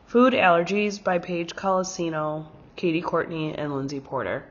Food Allergies by Paige Colosino, Katie Courtney, and Lindsay Porter.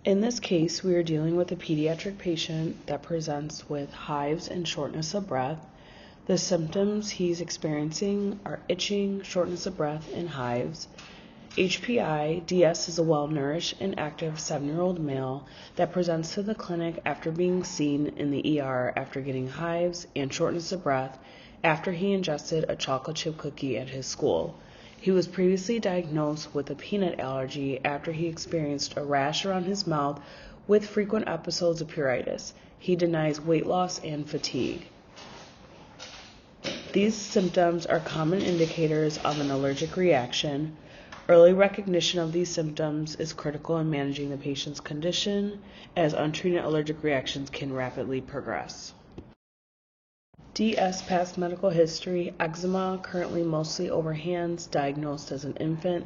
In this case, we are dealing with a pediatric patient that presents with hives and shortness of breath. The symptoms he's experiencing are itching, shortness of breath, and hives. HPI, DS is a well-nourished and active 7-year-old male that presents to the clinic after being seen in the ER after getting hives and shortness of breath after he ingested a chocolate chip cookie at his school. He was previously diagnosed with a peanut allergy after he experienced a rash around his mouth with frequent episodes of pruritus. He denies weight loss and fatigue. These symptoms are common indicators of an allergic reaction. Early recognition of these symptoms is critical in managing the patient's condition, as untreated allergic reactions can rapidly progress. DS past medical history: eczema, currently mostly over hands, diagnosed as an infant;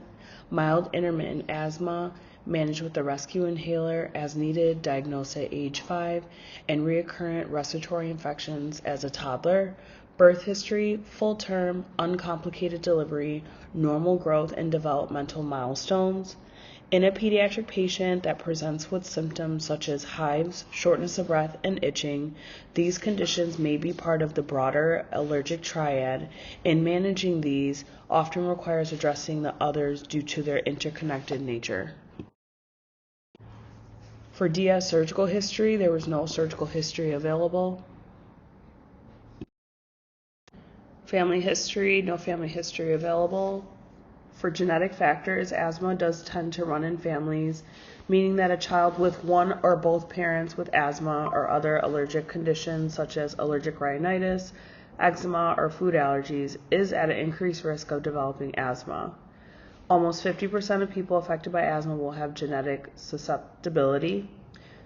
mild intermittent asthma, managed with a rescue inhaler as needed, diagnosed at age 5, and recurrent respiratory infections as a toddler; birth history: full term, uncomplicated delivery, normal growth and developmental milestones. In a pediatric patient that presents with symptoms such as hives, shortness of breath, and itching, these conditions may be part of the broader allergic triad, and managing these often requires addressing the others due to their interconnected nature. For DS surgical history, there was no surgical history available. Family history: no family history available. For genetic factors, asthma does tend to run in families, meaning that a child with one or both parents with asthma or other allergic conditions such as allergic rhinitis, eczema, or food allergies is at an increased risk of developing asthma. Almost 50% of people affected by asthma will have genetic susceptibility.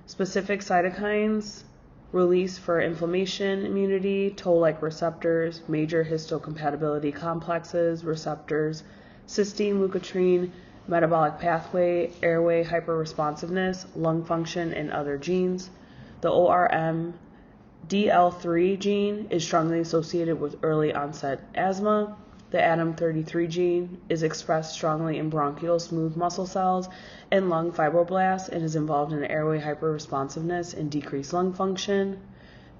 Specific cytokines release for inflammation, immunity, toll-like receptors, major histocompatibility complexes, receptors, cysteine, leukotriene, metabolic pathway, airway hyperresponsiveness, lung function, and other genes. The ORM DL3 gene is strongly associated with early onset asthma. The ADAM33 gene is expressed strongly in bronchial smooth muscle cells and lung fibroblasts and is involved in airway hyperresponsiveness and decreased lung function.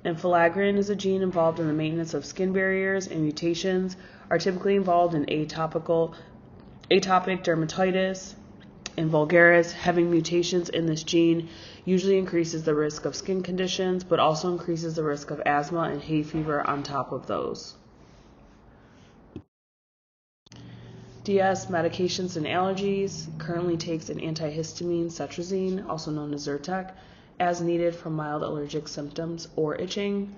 And filaggrin is a gene involved in the maintenance of skin barriers, and mutations are typically involved in atopic dermatitis and vulgaris. Having mutations in this gene usually increases the risk of skin conditions, but also increases the risk of asthma and hay fever on top of those. DS medications and allergies: currently takes an antihistamine, cetrizine, also known as Zyrtec, as needed for mild allergic symptoms or itching.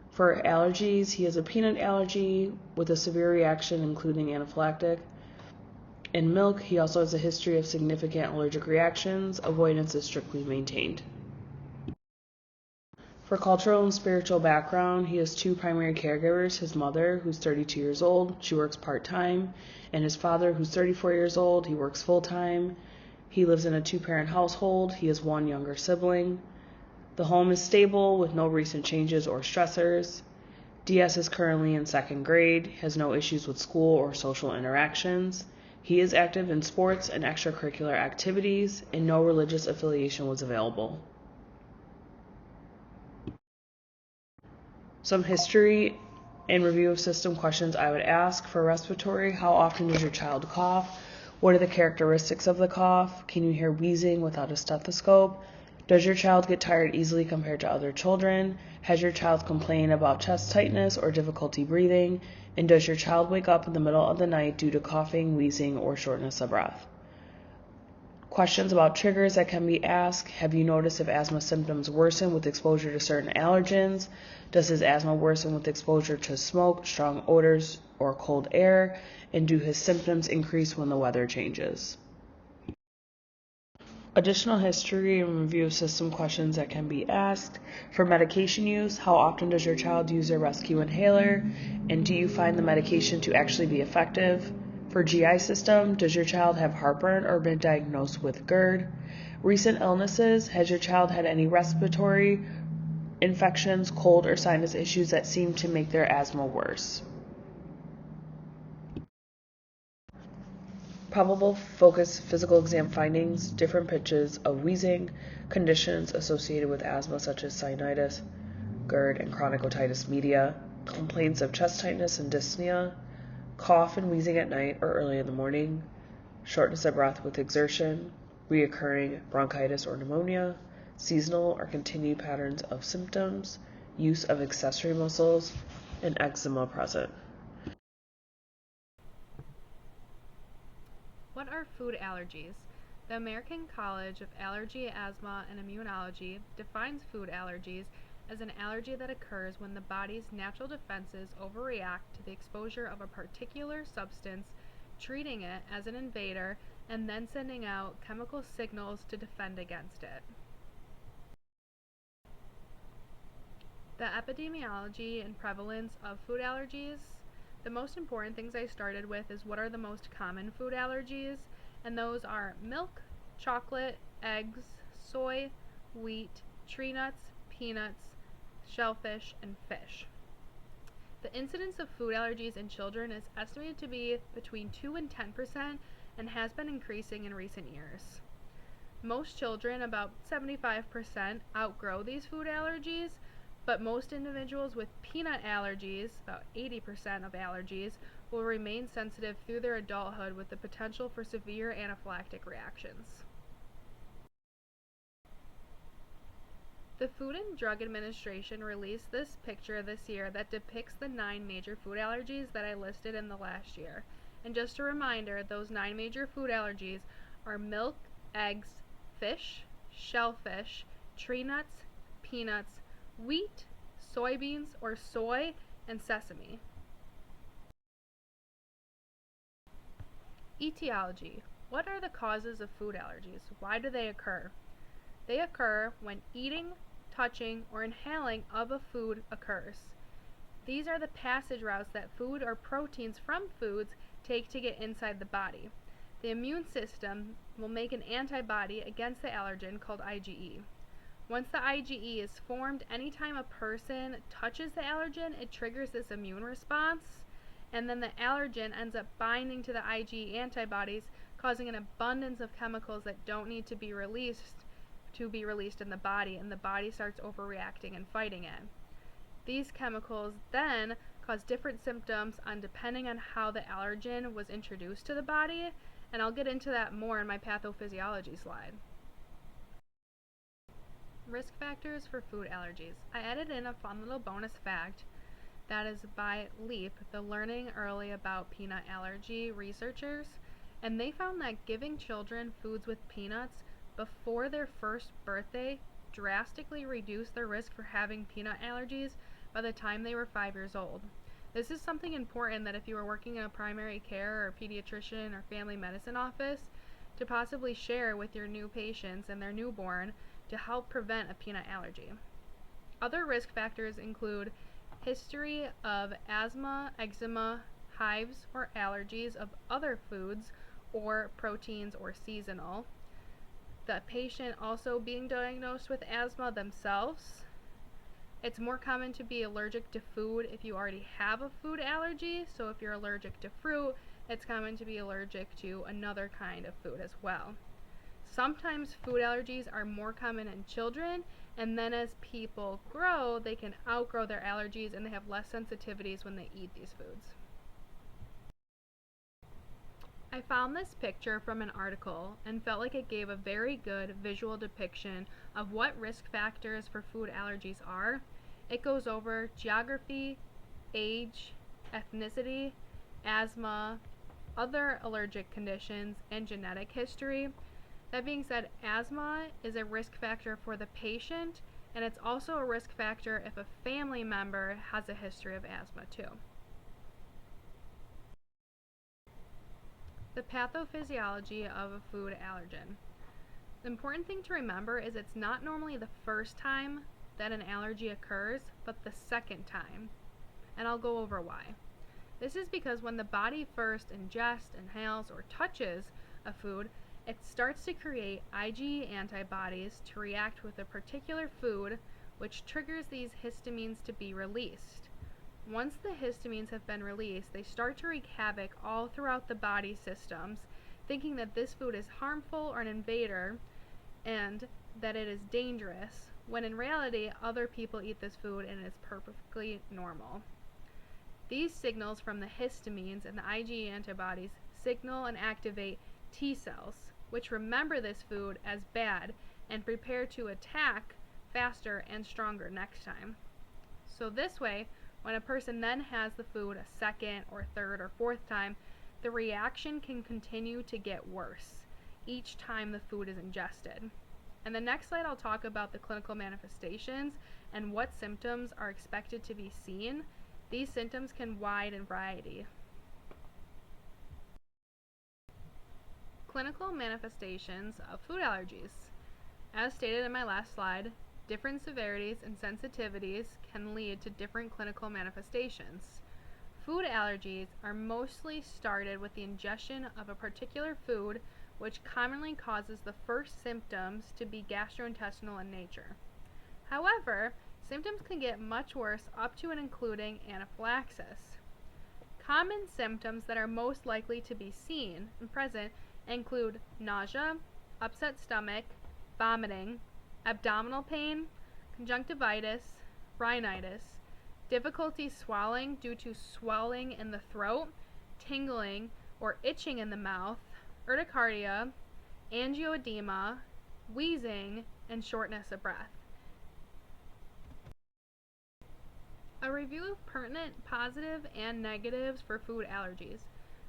For allergies, he has a peanut allergy with a severe reaction including anaphylactic. In milk, he also has a history of significant allergic reactions. Avoidance is strictly maintained. For cultural and spiritual background, he has 2 primary caregivers: his mother, who's 32 years old, she works part-time, and his father, who's 34 years old, he works full-time. He lives in a 2-parent household. He has one younger sibling. The home is stable with no recent changes or stressors. DS is currently in 2nd grade, has no issues with school or social interactions. He is active in sports and extracurricular activities, and no religious affiliation was available. Some history and review of system questions I would ask. For respiratory, how often does your child cough? What are the characteristics of the cough? Can you hear wheezing without a stethoscope? Does your child get tired easily compared to other children? Has your child complained about chest tightness or difficulty breathing? And does your child wake up in the middle of the night due to coughing, wheezing, or shortness of breath? Questions about triggers that can be asked. Have you noticed if asthma symptoms worsen with exposure to certain allergens? Does his asthma worsen with exposure to smoke, strong odors, or cold air? And do his symptoms increase when the weather changes? Additional history and review of system questions that can be asked. For medication use, how often does your child use their rescue inhaler? And do you find the medication to actually be effective? For GI system, does your child have heartburn or been diagnosed with GERD? Recent illnesses, has your child had any respiratory infections, cold, or sinus issues that seem to make their asthma worse? Probable focus physical exam findings, different pitches of wheezing, conditions associated with asthma such as sinusitis, GERD, and chronic otitis media, complaints of chest tightness and dyspnea, cough and wheezing at night or early in the morning, shortness of breath with exertion, reoccurring bronchitis or pneumonia, seasonal or continued patterns of symptoms, use of accessory muscles, and eczema present. What are food allergies? The American College of Allergy, Asthma, and Immunology defines food allergies as an allergy that occurs when the body's natural defenses overreact to the exposure of a particular substance, treating it as an invader, and then sending out chemical signals to defend against it. The epidemiology and prevalence of food allergies. The most important things I started with is what are the most common food allergies, and those are milk, chocolate, eggs, soy, wheat, tree nuts, peanuts, shellfish, and fish. The incidence of food allergies in children is estimated to be between 2 and 10% and has been increasing in recent years. Most children, about 75%, outgrow these food allergies, but most individuals with peanut allergies, about 80% of allergies, will remain sensitive through their adulthood with the potential for severe anaphylactic reactions. The Food and Drug Administration released this picture this year that depicts the 9 major food allergies that I listed in the last year. And just a reminder, those 9 major food allergies are milk, eggs, fish, shellfish, tree nuts, peanuts, wheat, soybeans or soy, and sesame. Etiology. What are the causes of food allergies? Why do they occur? They occur when eating, touching, or inhaling of a food occurs. These are the passage routes that food or proteins from foods take to get inside the body. The immune system will make an antibody against the allergen called IgE. Once the IgE is formed, anytime a person touches the allergen, it triggers this immune response, and then the allergen ends up binding to the IgE antibodies, causing an abundance of chemicals that don't need to be released in the body, and the body starts overreacting and fighting it. These chemicals then cause different symptoms depending on how the allergen was introduced to the body, and I'll get into that more in my pathophysiology slide. Risk factors for food allergies. I added in a fun little bonus fact that is by LEAP, the Learning Early About Peanut Allergy researchers, and they found that giving children foods with peanuts before their first birthday drastically reduced their risk for having peanut allergies by the time they were 5 years old. This is something important that if you are working in a primary care or pediatrician or family medicine office, to possibly share with your new patients and their newborn to help prevent a peanut allergy. Other risk factors include history of asthma, eczema, hives, or allergies of other foods or proteins or seasonal, the patient also being diagnosed with asthma themselves. It's more common to be allergic to food if you already have a food allergy. So if you're allergic to fruit, it's common to be allergic to another kind of food as well. Sometimes food allergies are more common in children, and then as people grow, they can outgrow their allergies and they have less sensitivities when they eat these foods. I found this picture from an article and felt like it gave a very good visual depiction of what risk factors for food allergies are. It goes over geography, age, ethnicity, asthma, other allergic conditions, and genetic history. That being said, asthma is a risk factor for the patient, and it's also a risk factor if a family member has a history of asthma too. The pathophysiology of a food allergen. The important thing to remember is it's not normally the first time that an allergy occurs, but the second time. And I'll go over why. This is because when the body first ingests, inhales, or touches a food, it starts to create IgE antibodies to react with a particular food, which triggers these histamines to be released. Once the histamines have been released, they start to wreak havoc all throughout the body systems, thinking that this food is harmful or an invader and that it is dangerous, when in reality other people eat this food and it is perfectly normal. These signals from the histamines and the IgE antibodies signal and activate T cells, which remember this food as bad and prepare to attack faster and stronger next time. So this way, when a person then has the food a second or third or fourth time, the reaction can continue to get worse each time the food is ingested. And the next slide I'll talk about the clinical manifestations and what symptoms are expected to be seen. These symptoms can wide in variety. Clinical manifestations of food allergies. As stated in my last slide, different severities and sensitivities can lead to different clinical manifestations. Food allergies are mostly started with the ingestion of a particular food, which commonly causes the first symptoms to be gastrointestinal in nature. However, symptoms can get much worse up to and including anaphylaxis. Common symptoms that are most likely to be seen and present include nausea, upset stomach, vomiting, abdominal pain, conjunctivitis, rhinitis, difficulty swallowing due to swelling in the throat, tingling or itching in the mouth, urticaria, angioedema, wheezing, and shortness of breath. A review of pertinent positive and negatives for food allergies.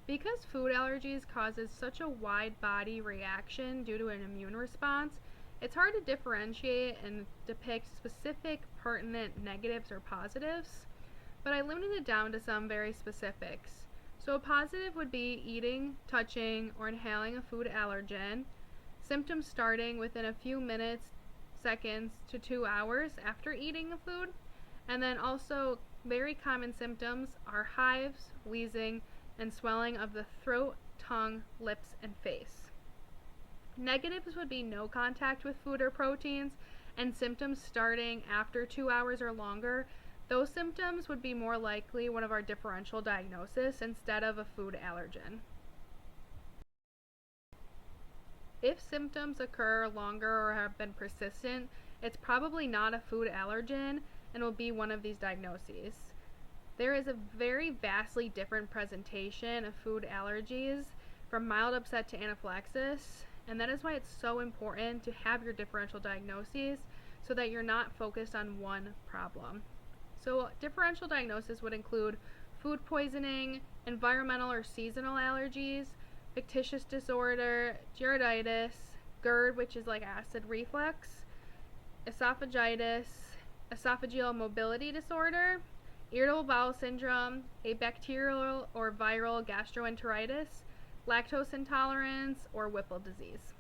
Because food allergies causes such a wide body reaction due to an immune response, it's hard to differentiate and depict specific pertinent negatives or positives, but I limited it down to some very specifics. So a positive would be eating, touching, or inhaling a food allergen, symptoms starting within a few minutes, seconds to 2 hours after eating a food, and then also very common symptoms are hives, wheezing, and swelling of the throat, tongue, lips, and face. Negatives would be no contact with food or proteins, and symptoms starting after 2 hours or longer. Those symptoms would be more likely one of our differential diagnoses instead of a food allergen. If symptoms occur longer or have been persistent, it's probably not a food allergen and will be one of these diagnoses. There is a very vastly different presentation of food allergies from mild upset to anaphylaxis, and that is why it's so important to have your differential diagnoses so that you're not focused on one problem. So differential diagnosis would include food poisoning, environmental or seasonal allergies, fictitious disorder, gyarditis, GERD, which is like acid reflux, esophagitis, esophageal mobility disorder, irritable bowel syndrome, a bacterial or viral gastroenteritis, lactose intolerance, or Whipple disease.